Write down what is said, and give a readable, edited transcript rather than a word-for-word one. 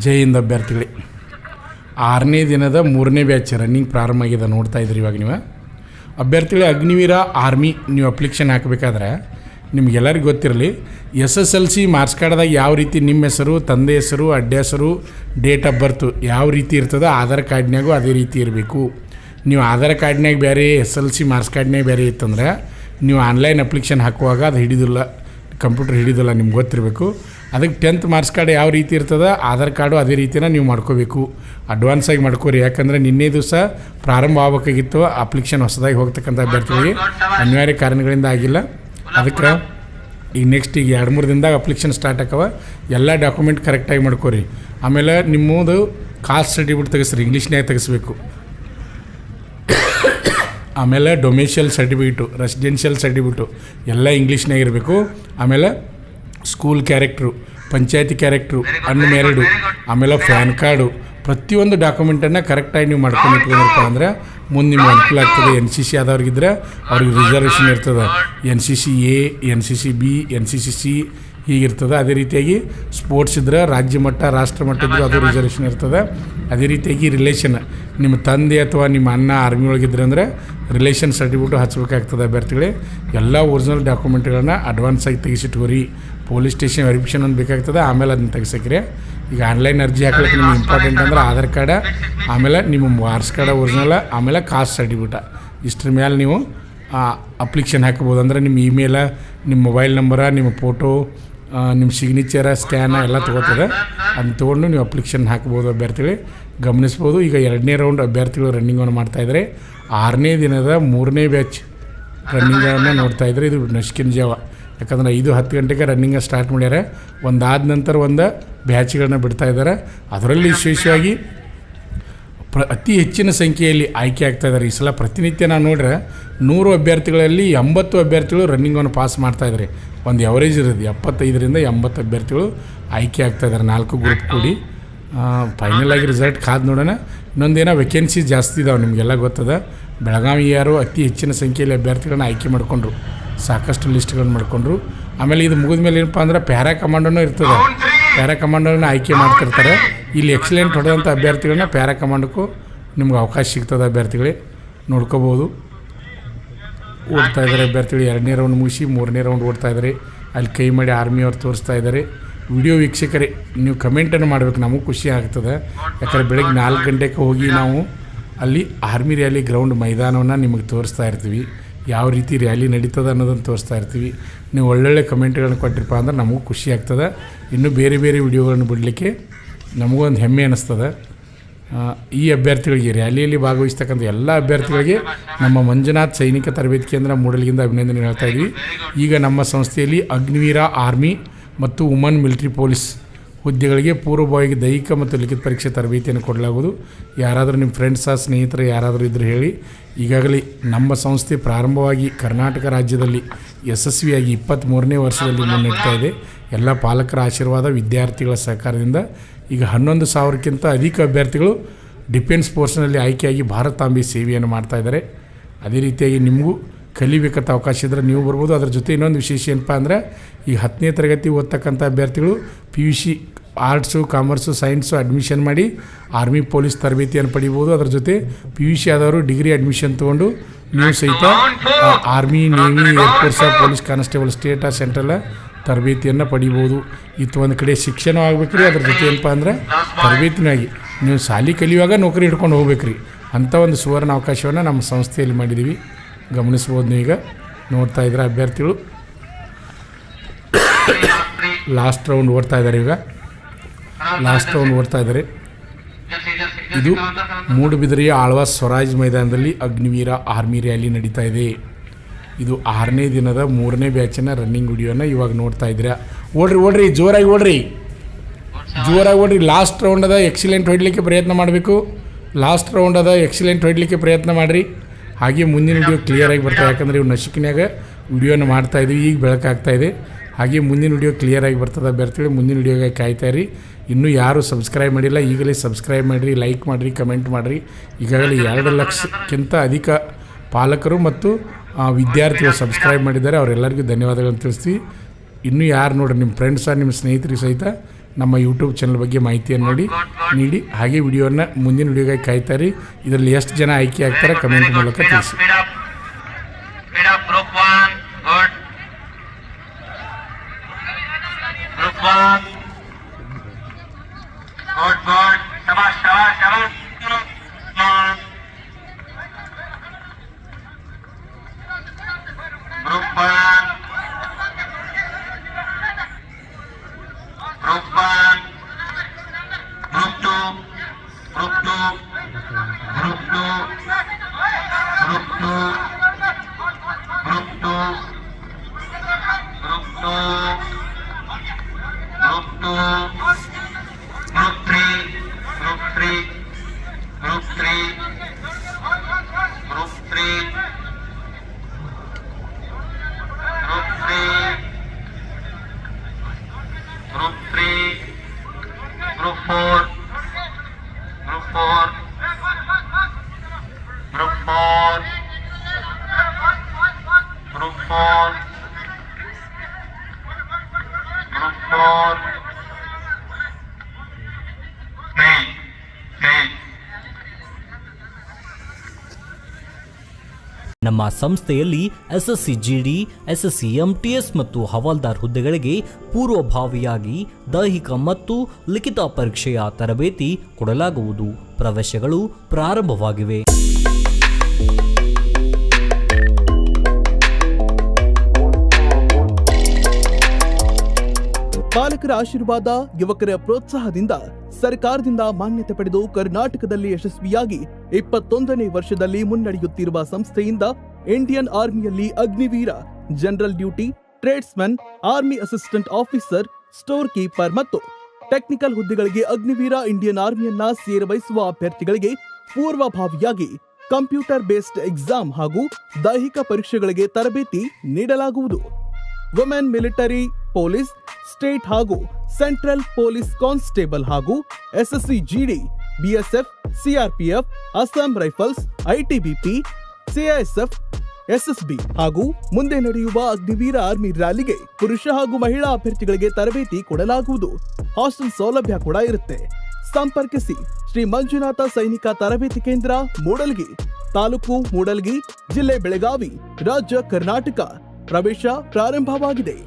ಜೈ ಹಿಂದ್ ಅಭ್ಯರ್ಥಿಗಳೇ, 6ನೇ ದಿನದ 3ನೇ batch running ಪ್ರಾರಂಭ ಆಗಿದೆ. ನೋಡ್ತಾ ಇದ್ರಿ ಇವಾಗ ನೀವು ಅಭ್ಯರ್ಥಿಗಳೇ. ಅಗ್ನಿವೀರ ಆರ್ಮಿ ನೀವು ಅಪ್ಲಿಕೇಶನ್ ಹಾಕಬೇಕಾದ್ರೆ ನಿಮಗೆಲ್ಲರಿಗೂ ಗೊತ್ತಿರಲಿ, SSLC ಮಾರ್ಕ್ಸ್ ಕಾರ್ಡ್ದಾಗ ಯಾವ ರೀತಿ ನಿಮ್ಮ ಹೆಸರು, ತಂದೆ ಹೆಸರು, ಅಡ್ಡ ಹೆಸರು, ಡೇಟ್ ಆಫ್ ಬರ್ತು ಯಾವ ರೀತಿ ಇರ್ತದೆ, ಆಧಾರ್ ಕಾರ್ಡ್ನಾಗೂ ಅದೇ ರೀತಿ ಇರಬೇಕು. ನೀವು ಆಧಾರ್ ಕಾರ್ಡ್ನಾಗ ಬೇರೆ, SSLC ಮಾರ್ಕ್ಸ್ ಕಾರ್ಡ್ನಾಗ ಬೇರೆ ಇತ್ತಂದ್ರೆ ನೀವು ಆನ್ಲೈನ್ ಅಪ್ಲಿಕೇಶನ್ ಹಾಕುವಾಗ ಅದು ಹಿಡಿದಿಲ್ಲ, ಕಂಪ್ಯೂಟರ್ ಹಿಡಿದಿಲ್ಲ, ನಿಮ್ಗೆ ಗೊತ್ತಿರಬೇಕು. ಅದಕ್ಕೆ 10th ಮಾರ್ಕ್ಸ್ ಕಾರ್ಡ್ ಯಾವ ರೀತಿ ಇರ್ತದೆ, ಆಧಾರ್ ಕಾರ್ಡು ಅದೇ ರೀತಿನ ನೀವು ಮಾಡ್ಕೋಬೇಕು. ಅಡ್ವಾನ್ಸಾಗಿ ಮಾಡ್ಕೋರಿ, ಯಾಕಂದರೆ ನಿನ್ನೆ ದಿವಸ ಪ್ರಾರಂಭ ಆಗಬೇಕಾಗಿತ್ತು. ಅಪ್ಲಿಕೇಶನ್ ಹೊಸದಾಗಿ ಹೋಗ್ತಕ್ಕಂಥ ಅಭ್ಯರ್ಥಿಗಳಿಗೆ ಅನಿವಾರ್ಯ ಕಾರಣಗಳಿಂದ ಆಗಿಲ್ಲ. ಅದಕ್ಕೆ ಈಗ ನೆಕ್ಸ್ಟ್ ಈಗ 2-3 ದಿನದಾಗ ಅಪ್ಲಿಕೇಶನ್ ಸ್ಟಾರ್ಟ್ ಆಕವ. ಎಲ್ಲ ಡಾಕ್ಯುಮೆಂಟ್ ಕರೆಕ್ಟಾಗಿ ಮಾಡ್ಕೋರಿ. ಆಮೇಲೆ ನಿಮ್ಮದು ಕಾಸ್ಟ್ ಸರ್ಟಿಫಿಕೇಟ್ ತೆಗೆಸ್ರಿ, ಇಂಗ್ಲೀಷ್ನಾಗ ತೆಗೆಸ್ಬೇಕು. ಆಮೇಲೆ ಡೊಮಿಷಿಯಲ್ ಸರ್ಟಿಫಿಕೇಟು, ರೆಸಿಡೆನ್ಷಿಯಲ್ ಸರ್ಟಿಫಿಕೇಟು ಎಲ್ಲ ಇಂಗ್ಲೀಷ್ನಾಗ ಇರಬೇಕು. ಆಮೇಲೆ ಸ್ಕೂಲ್ ಕ್ಯಾರೆಕ್ಟ್ರು, ಪಂಚಾಯತಿ ಕ್ಯಾರೆಕ್ಟ್ರು, ಅನ್ಮ್ಯಾರಿಡು, ಆಮೇಲೆ ಪ್ಯಾನ್ ಕಾರ್ಡು, ಪ್ರತಿಯೊಂದು ಡಾಕ್ಯುಮೆಂಟನ್ನು ಕರೆಕ್ಟಾಗಿ ನೀವು ಮಾಡ್ಕೊಂಡು ಇಟ್ಕೊಂಡಿರ್ತ ಅಂದರೆ ಮುಂದೆ ನಿಮ್ಗೆ ಅನುಕೂಲ ಆಗ್ತದೆ. NCC ಆದವ್ರಿಗಿದ್ರೆ ಅವ್ರಿಗೆ ರಿಸರ್ವೇಷನ್ ಇರ್ತದೆ. NCC A, NCC B, NCC C ಹೀಗಿರ್ತದೆ. ಅದೇ ರೀತಿಯಾಗಿ ಸ್ಪೋರ್ಟ್ಸ್ ಇದ್ರೆ ರಾಜ್ಯ ಮಟ್ಟ, ರಾಷ್ಟ್ರ ಮಟ್ಟ ಇದ್ದರೆ ಅದು ರಿಸರ್ವೇಷನ್ ಇರ್ತದೆ. ಅದೇ ರೀತಿಯಾಗಿ ರಿಲೇಷನ್, ನಿಮ್ಮ ತಂದೆ ಅಥವಾ ನಿಮ್ಮ ಅಣ್ಣ ಆರ್ಮಿ ಒಳಗಿದ್ರೆ ಅಂದರೆ ರಿಲೇಷನ್ ಸರ್ಟಿಫಿಕೇಟು ಹಚ್ಚಬೇಕಾಗ್ತದೆ ಅಭ್ಯರ್ಥಿಗಳೇ. ಎಲ್ಲ ಒರಿಜಿನಲ್ ಡಾಕ್ಯುಮೆಂಟ್ಗಳನ್ನ ಅಡ್ವಾನ್ಸಾಗಿ ತೆಗಿಸಿಟ್ಕೋರಿ. ಪೊಲೀಸ್ ಸ್ಟೇಷನ್ ವೆರಿಫಿಕೇಷನ್ ಒಂದು ಬೇಕಾಗ್ತದೆ, ಆಮೇಲೆ ಅದನ್ನ ತೆಗಿಸಕ್ರಿ. ಈಗ ಆನ್ಲೈನ್ ಅರ್ಜಿ ಹಾಕ್ಲಿಕ್ಕೆ ನಿಮ್ಗೆ ಇಂಪಾರ್ಟೆಂಟ್ ಅಂದ್ರೆ ಆಧಾರ್ ಕಾರ್ಡ, ಆಮೇಲೆ ನಿಮ್ಮ ಮಾರ್ಕ್ಸ್ ಕಾರ್ಡ ಒರಿಜಿನಲ್, ಆಮೇಲೆ ಕಾಸ್ಟ್ ಸರ್ಟಿಫಿಕೇಟ, ಇಷ್ಟ್ರ ಮೇಲೆ ನೀವು ಅಪ್ಲಿಕೇಶನ್ ಹಾಕ್ಬೋದು. ಅಂದರೆ ನಿಮ್ಮ ಇಮೇಲ, ನಿಮ್ಮ ಮೊಬೈಲ್ ನಂಬರ, ನಿಮ್ಮ ಫೋಟೋ, ನಿಮ್ಮ ಸಿಗ್ನೇಚರ, ಸ್ಕ್ಯಾನ ಎಲ್ಲ ತೊಗೋತದೆ. ಅದನ್ನ ತೊಗೊಂಡು ನೀವು ಅಪ್ಲಿಕೇಶನ್ ಹಾಕ್ಬೋದು ಅಭ್ಯರ್ಥಿಗಳೇ. ಗಮನಿಸ್ಬೋದು. ಈಗ 2ನೇ ರೌಂಡ್ ಅಭ್ಯರ್ಥಿಗಳು ರನ್ನಿಂಗನ್ನು ಮಾಡ್ತಾಯಿದ್ದಾರೆ. 6ನೇ ದಿನದ 3ನೇ ಬ್ಯಾಚ್ ರನ್ನಿಂಗನ್ನು ನೋಡ್ತಾಯಿದ್ದಾರೆ. ಇದು ನಸುಕಿನ ಜಾವ, ಯಾಕಂದ್ರೆ 5-10 ಗಂಟೆಗೆ ರನ್ನಿಂಗ್ ಸ್ಟಾರ್ಟ್ ಮಾಡ್ಯಾರ. ಒಂದಾದ ನಂತರ ಒಂದು ಬ್ಯಾಚ್ಗಳನ್ನ ಬಿಡ್ತಾಯಿದ್ದಾರೆ. ಅದರಲ್ಲಿ ವಿಶೇಷವಾಗಿ ಅತಿ ಹೆಚ್ಚಿನ ಸಂಖ್ಯೆಯಲ್ಲಿ ಆಯ್ಕೆ ಆಗ್ತಾಯಿದ್ದಾರೆ. ಈ ಸಲ ಪ್ರತಿನಿತ್ಯ ನಾವು ನೋಡ್ರೆ 100 ಅಭ್ಯರ್ಥಿಗಳಲ್ಲಿ 80 ಅಭ್ಯರ್ಥಿಗಳು ರನ್ನಿಂಗನ್ನು ಪಾಸ್ ಮಾಡ್ತಾಯಿದ್ದಾರೆ. ಒಂದು ಎವರೇಜ್ ಇರೋದು 75ರಿಂದ 80 ಅಭ್ಯರ್ಥಿಗಳು ಆಯ್ಕೆ ಆಗ್ತಾಯಿದ್ದಾರೆ. 4 ಗ್ರೂಪ್ ಕೂಡಿ ಫೈನಲ್ ಆಗಿ ರಿಸಲ್ಟ್ ಕಾದು ನೋಡೋಣ. ಇನ್ನೊಂದೇನೋ ವೇಕೆನ್ಸಿ ಜಾಸ್ತಿ ಇದಾವೆ, ನಿಮಗೆಲ್ಲ ಗೊತ್ತದ. ಬೆಳಗಾವಿ ಯಾರು ಅತಿ ಹೆಚ್ಚಿನ ಸಂಖ್ಯೆಯಲ್ಲಿ ಅಭ್ಯರ್ಥಿಗಳನ್ನ ಆಯ್ಕೆ ಮಾಡಿಕೊಂಡ್ರು, ಸಾಕಷ್ಟು ಲಿಸ್ಟ್ಗಳನ್ನ ಮಾಡಿಕೊಂಡ್ರು. ಆಮೇಲೆ ಇದು ಮುಗಿದ ಮೇಲೆ ಏನಪ್ಪ ಅಂದ್ರೆ ಪ್ಯಾರಾ ಕಮಾಂಡೋನೂ ಇರ್ತದೆ. ಪ್ಯಾರಾ ಕಮಾಂಡೋನ ಆಯ್ಕೆ ಮಾಡ್ತಿರ್ತಾರೆ. ಇಲ್ಲಿ ಎಕ್ಸಲೆಂಟ್ ಹೊಡೆದಂಥ ಅಭ್ಯರ್ಥಿಗಳನ್ನ ಪ್ಯಾರಾ ಕಮಾಂಡಕ್ಕೂ ನಿಮ್ಗೆ ಅವಕಾಶ ಸಿಗ್ತದೆ ಅಭ್ಯರ್ಥಿಗಳೇ. ನೋಡ್ಕೋಬೋದು. ಓಡ್ತಾಯಿದ್ದಾರೆ ಅಭ್ಯರ್ಥಿಗಳು. 2ನೇ ರೌಂಡ್ ಮುಗಿಸಿ 3ನೇ ರೌಂಡ್ ಓಡ್ತಾಯಿದ್ದಾರೆ. ಅಲ್ಲಿ ಕೈ ಮಾಡಿ ಆರ್ಮಿಯವ್ರು ತೋರಿಸ್ತಾ ಇದ್ದಾರೆ. ವಿಡಿಯೋ ವೀಕ್ಷಕರೇ, ನೀವು ಕಮೆಂಟನ್ನು ಮಾಡಬೇಕು, ನಮಗೆ ಖುಷಿ ಆಗ್ತದೆ. ಯಾಕಂದರೆ ಬೆಳಗ್ಗೆ 4 ಗಂಟೆಗೆ ಹೋಗಿ ನಾವು ಅಲ್ಲಿ ಆರ್ಮಿ ರ್ಯಾಲಿ ಗ್ರೌಂಡ್ ಮೈದಾನವನ್ನು ನಿಮಗೆ ತೋರಿಸ್ತಾ ಇರ್ತೀವಿ. ಯಾವ ರೀತಿ ರ್ಯಾಲಿ ನಡೀತದೆ ಅನ್ನೋದನ್ನು ತೋರಿಸ್ತಾ ಇರ್ತೀವಿ. ನೀವು ಒಳ್ಳೊಳ್ಳೆ ಕಮೆಂಟ್ಗಳನ್ನು ಕೊಟ್ಟಿರಪ್ಪ ಅಂದ್ರೆ ನಮಗೂ ಖುಷಿ ಆಗ್ತದೆ. ಇನ್ನೂ ಬೇರೆ ಬೇರೆ ವಿಡಿಯೋಗಳನ್ನು ಬಿಡಲಿಕ್ಕೆ ನಮಗೂ ಒಂದು ಹೆಮ್ಮೆ ಅನ್ನಿಸ್ತದೆ. ಈ ಅಭ್ಯರ್ಥಿಗಳಿಗೆ, ರ್ಯಾಲಿಯಲ್ಲಿ ಭಾಗವಹಿಸ್ತಕ್ಕಂಥ ಎಲ್ಲ ಅಭ್ಯರ್ಥಿಗಳಿಗೆ ನಮ್ಮ ಮಂಜುನಾಥ್ ಸೈನಿಕ ತರಬೇತಿ ಕೇಂದ್ರ ಮೂಡಲಿಗಿಂದ ಅಭಿನಂದನೆ ಹೇಳ್ತಾ ಇದ್ವಿ. ಈಗ ನಮ್ಮ ಸಂಸ್ಥೆಯಲ್ಲಿ ಅಗ್ನಿವೀರ ಆರ್ಮಿ ಮತ್ತು ವುಮನ್ ಮಿಲಿಟರಿ ಪೊಲೀಸ್ ಹುದ್ದೆಗಳಿಗೆ ಪೂರ್ವಭಾವಿಗೆ ದೈಹಿಕ ಮತ್ತು ಲಿಖಿತ ಪರೀಕ್ಷೆ ತರಬೇತಿಯನ್ನು ಕೊಡಲಾಗುವುದು. ಯಾರಾದರೂ ನಿಮ್ಮ ಫ್ರೆಂಡ್ಸ, ಸ್ನೇಹಿತರು ಯಾರಾದರೂ ಇದ್ದರೆ ಹೇಳಿ. ಈಗಾಗಲೇ ನಮ್ಮ ಸಂಸ್ಥೆ ಪ್ರಾರಂಭವಾಗಿ ಕರ್ನಾಟಕ ರಾಜ್ಯದಲ್ಲಿ ಯಶಸ್ವಿಯಾಗಿ 23ನೇ ವರ್ಷದಲ್ಲಿ ಮುನ್ನಡೆತಾ ಇದೆ. ಎಲ್ಲ ಪಾಲಕರ ಆಶೀರ್ವಾದ, ವಿದ್ಯಾರ್ಥಿಗಳ ಸಹಕಾರದಿಂದ ಈಗ 11,000ಕ್ಕಿಂತ ಅಧಿಕ ಅಭ್ಯರ್ಥಿಗಳು ಡಿಫೆನ್ಸ್ ಫೋರ್ಸ್ನಲ್ಲಿ ಆಯ್ಕೆಯಾಗಿ ಭಾರತಾಂಬೆ ಸೇವೆಯನ್ನು ಮಾಡ್ತಾಯಿದ್ದಾರೆ. ಅದೇ ರೀತಿಯಾಗಿ ನಿಮಗೂ ಕಲಿಬೇಕಂತ ಅವಕಾಶ ಇದ್ದರೆ ನೀವು ಬರ್ಬೋದು. ಅದ್ರ ಜೊತೆ ಇನ್ನೊಂದು ವಿಶೇಷ ಏನಪ್ಪ ಅಂದರೆ, ಈ 10ನೇ ತರಗತಿ ಓದ್ತಕ್ಕಂಥ ಅಭ್ಯರ್ಥಿಗಳು PUC arts, commerce, science admission ಮಾಡಿ ಆರ್ಮಿ ಪೊಲೀಸ್ ತರಬೇತಿಯನ್ನು ಪಡಿಬೋದು. ಅದ್ರ ಜೊತೆ PUC ಆದವರು ಡಿಗ್ರಿ ಅಡ್ಮಿಷನ್ ತೊಗೊಂಡು ನೀವು ಸಹಿತ army, navy, air force, police constable, state, central ತರಬೇತಿಯನ್ನು ಪಡಿಬೋದು. ಇದು ಒಂದು ಕಡೆ ಶಿಕ್ಷಣ ಆಗ್ಬೇಕು ರೀ, ಅದ್ರ ಜೊತೆ ಏನಪ್ಪ ಅಂದರೆ ತರಬೇತಿನಾಗಿ ನೀವು ಶಾಲೆ ಕಲಿಯುವಾಗ ನೌಕರಿ ಹಿಡ್ಕೊಂಡು ಹೋಗ್ಬೇಕು ರೀ. ಅಂಥ ಒಂದು ಸುವರ್ಣ ಅವಕಾಶವನ್ನು ನಮ್ಮ ಸಂಸ್ಥೆಯಲ್ಲಿ ಮಾಡಿದ್ದೀವಿ. ಗಮನಿಸ್ಬೋದು. ನೀವು ಈಗ ನೋಡ್ತಾ ಇದ್ರೆ ಅಭ್ಯರ್ಥಿಗಳು ಲಾಸ್ಟ್ ರೌಂಡ್ ಓಡ್ತಾ ಇದ್ದಾರೆ. ಈಗ ಲಾಸ್ಟ್ ರೌಂಡ್ ಓಡ್ತಾ ಇದ್ದಾರೆ. ಇದು ಮೂಡುಬಿದಿರೆಯ ಆಳ್ವಾಸ್ ಸ್ವರಾಜ್ ಮೈದಾನದಲ್ಲಿ ಅಗ್ನಿವೀರ ಆರ್ಮಿ ರ್ಯಾಲಿ ನಡೀತಾ ಇದೆ. ಇದು 6ನೇ ದಿನದ 3ನೇ ಬ್ಯಾಚಿನ ರನ್ನಿಂಗ್ ವಿಡಿಯೋನ ಇವಾಗ ನೋಡ್ತಾ ಇದ್ದೀರಾ. ಓಡ್ರಿ ಜೋರಾಗಿ ಓಡ್ರಿ. ಲಾಸ್ಟ್ ರೌಂಡ್ ಅದ, ಎಕ್ಸಿಲೆಂಟ್ ಹೊಡಲಿಕ್ಕೆ ಪ್ರಯತ್ನ ಮಾಡಬೇಕು. ಲಾಸ್ಟ್ ರೌಂಡ್ ಅದ, ಎಕ್ಸಿಲೆಂಟ್ ಹೊಡಲಿಕ್ಕೆ ಪ್ರಯತ್ನ ಮಾಡಿರಿ. ಹಾಗೆ ಮುಂದಿನ ವಿಡಿಯೋ ಕ್ಲಿಯರಾಗಿ ಬರ್ತಾವೆ, ಯಾಕಂದರೆ ಇವು ನಸುಕಿನಾಗ ವಿಡಿಯೋನ ಮಾಡ್ತಾಯಿದ್ವಿ. ಈಗ ಬೆಳಕಾಗ್ತಾಯಿದೆ. ಹಾಗೆ ಮುಂದಿನ ವಿಡಿಯೋ ಕ್ಲಿಯರಾಗಿ ಬರ್ತದೆ ಅಭ್ಯರ್ಥಿಗಳು. ಮುಂದಿನ ವಿಡಿಯೋಗೆ ಕಾಯ್ತಾಯಿರಿ. ಇನ್ನೂ ಯಾರು ಸಬ್ಸ್ಕ್ರೈಬ್ ಮಾಡಿಲ್ಲ, ಈಗಲೇ ಸಬ್ಸ್ಕ್ರೈಬ್ ಮಾಡಿರಿ, ಲೈಕ್ ಮಾಡಿರಿ, ಕಮೆಂಟ್ ಮಾಡಿರಿ. ಈಗಾಗಲೇ 2 ಲಕ್ಷಕ್ಕಿಂತ ಅಧಿಕ ಪಾಲಕರು ಮತ್ತು ವಿದ್ಯಾರ್ಥಿಗಳು ಸಬ್ಸ್ಕ್ರೈಬ್ ಮಾಡಿದ್ದಾರೆ. ಅವರೆಲ್ಲರಿಗೂ ಧನ್ಯವಾದಗಳನ್ನು ತಿಳಿಸ್ತೀವಿ. ಇನ್ನೂ ಯಾರು ನೋಡ್ರಿ ನಿಮ್ಮ ಫ್ರೆಂಡ್ಸ, ನಿಮ್ಮ ಸ್ನೇಹಿತರಿಗೆ ಸಹಿತ ನಮ್ಮ ಯೂಟ್ಯೂಬ್ ಚಾನಲ್ ಬಗ್ಗೆ ಮಾಹಿತಿಯನ್ನು ನೀಡಿ ಹಾಗೆ ವಿಡಿಯೋನ ಮುಂದಿನ ವಿಡಿಯೋಗಾಗಿ ಕಾಯ್ತಾರೆ. ಇದರಲ್ಲಿ ಎಷ್ಟು ಜನ ಆಯ್ಕೆ ಆಗ್ತಾರೆ ಕಮೆಂಟ್ ಮೂಲಕ ತಿಳಿಸಿ. ನಮ್ಮ ಸಂಸ್ಥೆಯಲ್ಲಿ ಎಸ್ಎಸ್ಸಿ ಜಿಡಿ, ಎಸ್ಎಸ್ಸಿ ಎಂಟಿಎಸ್ ಮತ್ತು ಹವಾಲ್ದಾರ್ ಹುದ್ದೆಗಳಿಗೆ ಪೂರ್ವಭಾವಿಯಾಗಿ ದೈಹಿಕ ಮತ್ತು ಲಿಖಿತ ಪರೀಕ್ಷೆಯ ತರಬೇತಿ ಕೊಡಲಾಗುವುದು. ಪ್ರವೇಶಗಳು ಪ್ರಾರಂಭವಾಗಿವೆ. ಪಾಲಕರ ಆಶೀರ್ವಾದ, ಯುವಕರ ಪ್ರೋತ್ಸಾಹದಿಂದ ಸರ್ಕಾರದಿಂದ ಮಾನ್ಯತೆ ಪಡೆದು ಕರ್ನಾಟಕದಲ್ಲಿ ಯಶಸ್ವಿಯಾಗಿ 21ನೇ ವರ್ಷದಲ್ಲಿ ಮುನ್ನಡೆಯುತ್ತಿರುವ ಸಂಸ್ಥೆಯಿಂದ ಇಂಡಿಯನ್ ಆರ್ಮಿಯಲ್ಲಿ Agniveer, general duty, tradesman, army assistant officer, store keeper ಮತ್ತು ಟೆಕ್ನಿಕಲ್ ಹುದ್ದೆಗಳಿಗೆ ಅಗ್ನಿವೀರ ಇಂಡಿಯನ್ ಆರ್ಮಿಯನ್ನ ಸೇರಬಯಸುವ ಅಭ್ಯರ್ಥಿಗಳಿಗೆ ಪೂರ್ವಭಾವಿಯಾಗಿ ಕಂಪ್ಯೂಟರ್ ಬೇಸ್ಡ್ ಎಕ್ಸಾಮ್ ಹಾಗೂ ದೈಹಿಕ ಪರೀಕ್ಷೆಗಳಿಗೆ ತರಬೇತಿ ನೀಡಲಾಗುವುದು. ವುಮೆನ್ ಮಿಲಿಟರಿ, ಪೊಲೀಸ್, ಸ್ಟೇಟ್ ಹಾಗೂ ಸೆಂಟ್ರಲ್ ಪೊಲೀಸ್ ಕಾನ್ಸ್ಟೇಬಲ್ ಹಾಗೂ SSC GD, BSF, CRPF, Assam Rifles, ITBP, CISF, SSB ಹಾಗೂ ಮುಂದೆ ನಡೆಯುವ ಅಗ್ನಿವೀರ ಆರ್ಮಿ ರ್ಯಾಲಿಗೆ ಪುರುಷ ಹಾಗೂ ಮಹಿಳಾ ಅಭ್ಯರ್ಥಿಗಳಿಗೆ ತರಬೇತಿ ಕೊಡಲಾಗುವುದು. ಹಾಸ್ಟೆಲ್ ಸೌಲಭ್ಯ ಕೂಡ ಇರುತ್ತೆ. ಸಂಪರ್ಕಿಸಿ ಶ್ರೀ ಮಂಜುನಾಥ ಸೈನಿಕ ತರಬೇತಿ ಕೇಂದ್ರ, ಮೂಡಲ್ಗಿ, ತಾಲೂಕು ಮೂಡಲ್ಗಿ, ಜಿಲ್ಲೆ ಬೆಳಗಾವಿ, ರಾಜ್ಯ ಕರ್ನಾಟಕ. ಪ್ರವೇಶ ಪ್ರಾರಂಭವಾಗಿದೆ.